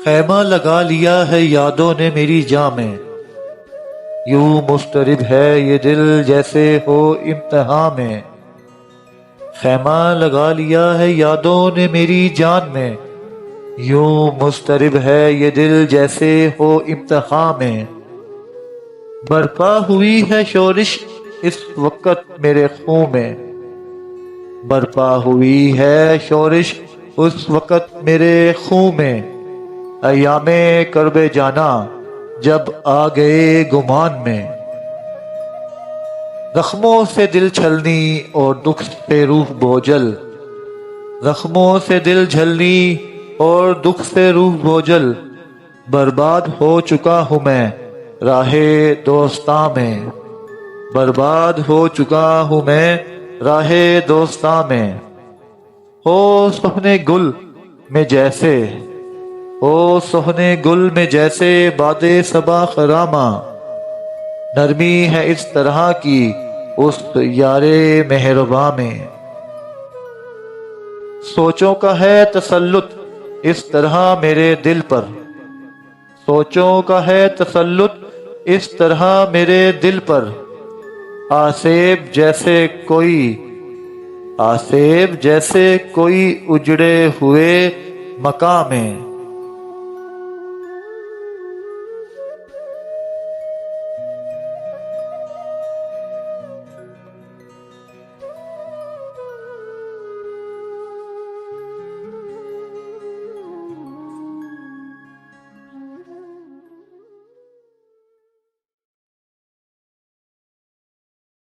خیمہ لگا لیا ہے یادوں نے میری جاں میں، یوں مضطرب ہے یہ دل جیسے ہو امتحان میں۔ خیمہ لگا لیا ہے یادوں نے میری جان میں، یوں مضطرب ہے یہ دل جیسے ہو امتحان میں۔ برپا ہوئی ہے شورش اس وقت میرے خون میں، برپا ہوئی ہے شورش اس وقت میرے خون میں۔ ایام کرب جانا جب آ گئے گمان میں، زخموں سے دل چھلنی اور دکھ سے روح بوجھل، زخموں سے دل جھلنی اور دکھ سے روح بوجھل۔ برباد ہو چکا ہوں میں راہ دوستاں میں، برباد ہو چکا ہوں میں راہ دوستاں میں۔ ہو سہنے گل میں جیسے، ہو سہنے گل میں جیسے باد صبا خراما، نرمی ہے اس طرح کی اس یار مہرباں میں۔ سوچوں کا ہے تسلط اس طرح میرے دل پر، سوچوں کا ہے تسلط اس طرح میرے دل پر۔ آسیب جیسے کوئی، آسیب جیسے کوئی اجڑے ہوئے مقام میں،